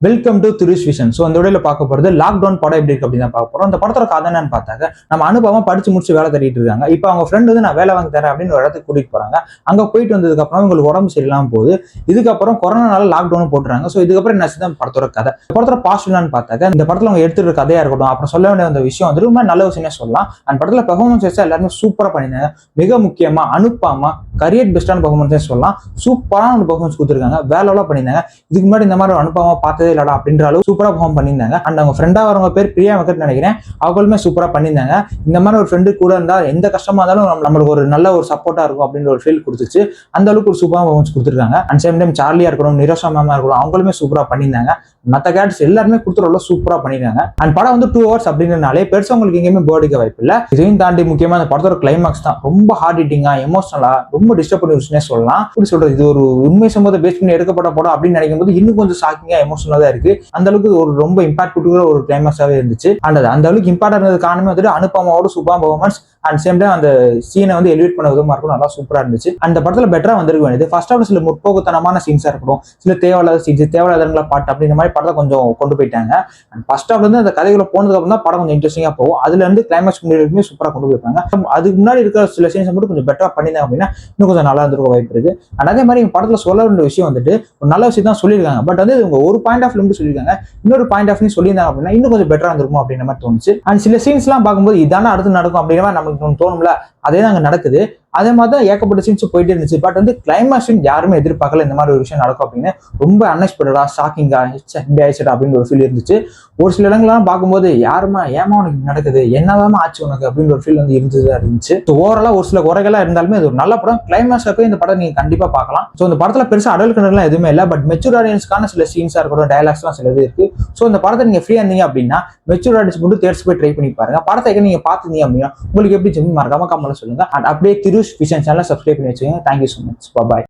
Welcome to Thrish vision. So அந்த வீடியோல பார்க்க போகிறது லாக்டவுன் படம் எப்படி இருக்கு அப்படின்னு தான் பார்க்க போகிறோம். அந்த படத்தோட கதை என்னன்னு பார்த்தாக்க, நம்ம அனுபவம் படிச்சு முடிச்சு வேலை தேடிட்டு இருக்காங்க. இப்போ அவங்க ஃப்ரெண்ட் வந்து நான் வேலை வாங்கி தரேன் அப்படின்னு ஒரு இடத்துக்கு கூட்டிட்டு போறாங்க. அங்கே போயிட்டு வந்ததுக்கு அப்புறம் உங்களுக்கு உடம்பு சரியில்லாம போகுது. இதுக்கப்புறம் கொரோனால லாக்டவுன் போட்டுறாங்க. ஸோ இதுக்கப்புறம் என்ன தான் படத்தோட கதை. படத்தோட பாசிட்டிவ் என்னன்னு பார்த்தாக்க, இந்த படத்தில் அவங்க எடுத்துட்டு கதையா இருக்கட்டும், அப்புறம் சொல்ல வேண்டிய அந்த விஷயம் வந்து ரொம்ப நல்ல விஷயமே சொல்லலாம். அந்த படத்தில் பெர்ஃபார்மன்ஸ் எல்லாருமே சூப்பராக பண்ணியிருந்தாங்க. மிக முக்கியமா அனுப்பாமா கரியர் பெஸ்டான பெர்ஃபார்மன்ஸே சொல்லலாம். சூப்பரான ஒரு பெர்ஃபார்மன்ஸ் கொடுத்துருக்காங்க. வேலைலாம் பண்ணியிருந்தாங்க. இதுக்கு முன்னாடி இந்த மாதிரி அனுப்பாமா பார்த்ததே இல்லடா அப்படின்ற அளவு சூப்பரா பெர்ஃபார்ம் பண்ணியிருந்தாங்க. அண்ட் அவங்க ஃப்ரெண்டா வரவங்க பேர் பிரியா வெங்கட் நினைக்கிறேன். அவங்களுமே சூப்பரா பண்ணியிருந்தாங்க. இந்த மாதிரி ஒரு ஃப்ரெண்டு கூட இருந்தா எந்த கஷ்டமா இருந்தாலும் நம்மளுக்கு ஒரு நல்ல ஒரு சப்போர்ட்டா இருக்கும் அப்படின்ற ஒரு ஃபீல் கொடுத்துச்சு. அந்த அளவுக்கு ஒரு சூப்பரா பெர்ஃபார்மன்ஸ் கொடுத்துருக்காங்க. அண்ட் சேம் டைம் சார்லியா இருக்கணும், நிரோஷா மேமா இருக்கணும், அவங்களுமே சூப்பரா பண்ணியிருந்தாங்க. மற்ற கேரக்டர்ஸ் எல்லாருமே கொடுத்துற சூப்பரா பண்ணிருக்காங்க. அண்ட் படம் வந்து 2 hours அப்படின்றனாலே பெருசா உங்களுக்கு எங்கேயுமே போர்டிக்க வாய்ப்பு இல்லை. இதையும் தாண்டி முக்கியமா அந்த படத்தோட கிளைமாக்ஸ் தான் ரொம்ப ஹார்ட் ஹிட்டிங்கா, எமோஷனலா, ரொம்ப டிஸ்டர்ப் பண்ணி விஷயம் சொல்லலாம். எப்படி சொல்றது, இது ஒரு உண்மை சம்பவத்தை பேஸ் பண்ணி எடுக்கப்பட்ட படம் அப்படின்னு நினைக்கும் போது இன்னும் கொஞ்சம் ஷாக்கிங்கா எமோஷனலா தான் இருக்கு. அந்த அளவுக்கு ஒரு ரொம்ப இம்பாக்ட் கொடுக்குற ஒரு கிளைமாக்ஸாவே இருந்துச்சு. அண்ட் அந்த அளவுக்கு இம்பாக்ட் இருந்தது காரணமே வந்துட்டு அனுபமாவோட super performance and same time அந்த சீனை வந்து எலிவேட் பண்ண விதமா இருக்கும், நல்லா சூப்பரா இருந்துச்சு. அந்த படத்துல பெட்டரா வந்திருக்க வேண்டியது ஃபர்ஸ்ட் ஆஃப் சில முற்போக்குத்தனமான சீன்ஸா இருக்கட்டும், சில தேவையில்லாத சீன்ஸ், தேவையில்லாத பாட்டு அப்படின்ற மாதிரி படத்தை கொஞ்சம் கொண்டு போயிட்டாங்க. அண்ட் ஃபர்ஸ்ட் ஆஃப்ல இருந்து அந்த கதைகளை போனதுக்கு அப்புறம் தான் படம் கொஞ்சம் இன்ட்ரெஸ்டிங்கா போகும். அதுல இருந்து கிளைமாக்ஸ் முன்னாடி சூப்பரா கொண்டு போயிருப்பாங்க. அதுக்கு முன்னாடி இருக்கிற சில சீன்ஸ் மட்டும் கொஞ்சம் பெட்டரா பண்ணிருந்தாங்க அப்படின்னா இன்னும் கொஞ்சம் நல்லா இருந்திருக்க வாய்ப்பு இருக்கு. அண்ட் அதே மாதிரி படத்துல சொல்ல வேண்டிய விஷயம் வந்துட்டு ஒரு நல்ல விஷயம் தான் சொல்லியிருக்காங்க. பட் வந்து இவங்க ஒரு பாயிண்ட் ஆஃப் வியூ சொல்லியிருக்காங்க, இன்னொரு பாயிண்ட் ஆஃப் வியூ சொல்லியிருந்தாங்க அப்படின்னா இன்னும் கொஞ்சம் பெட்டரா இருந்திருக்கும் அப்படின்ற மாதிரி தோணுச்சு. அண்ட் சில சீன்ஸ் எல்லாம் பார்க்கும்போது இதான அடுத்து நடக்கும் அப்படின்ற மாதிரி நமக்கு தோணும்ல, அதே தான் அங்க நடக்குது. அதே மாதிரி தான் ஏகப்பட்ட சீன்ஸ் போயிட்டே இருந்துச்சு. பட் வந்து கிளைமாக்ஸ் சீன் யாருமே எதிர்பார்க்கல இந்த மாதிரி ஒரு விஷயம் நடக்கும் அப்படின்னு. ரொம்ப அன்எக்ஸ்பெக்டடா, ஷாக்கிங்கா, இப்படி ஆயிடுச்சு அப்படின்னு ஒரு ஃபீல் இருந்துச்சு. ஒரு சில இடங்கள்லாம் பார்க்கும்போது யாருமா ஏமா உனக்கு நடக்குது, என்னதான் ஆச்சு உனக்கு அப்படின்னு ஒரு ஃபீல் வந்து இருந்துச்சு. ஸோ ஓவராலா ஒரு சில குறைகள்லாம் இருந்தாலுமே இது ஒரு நல்ல படம். கிளைமாக்ஸ்ல போய் இந்த படம் நீங்க கண்டிப்பா பார்க்கலாம். ஸோ இந்த படத்துல பெருசா அடல் கண்டென்ட்லாம் எதுவுமே இல்லை. பட் மெச்சூர் ஆடியன்ஸ்க்கான சில சீன்ஸா இருக்கட்டும், டயலாக்ஸ்லாம் சில இது இருக்கு. ஸோ இந்த படத்தை நீங்க ஃப்ரீயா இருந்தீங்க அப்படின்னா மெச்சூர் ஆடியன்ஸ் மட்டும் தேர்ச்சி போய் ட்ரை பண்ணி பாருங்க. படத்தை நீங்க பார்த்துருந்தீங்க அப்படின்னா உங்களுக்கு எப்படி மறக்காம கமெண்ட்ல சொல்லுங்க. அண்ட் அப்படியே திருஷ் விஷன் சேனலை சப்ஸ்கிரைப் பண்ணி வச்சுக்கோங்க. Thank you so much. பாய்.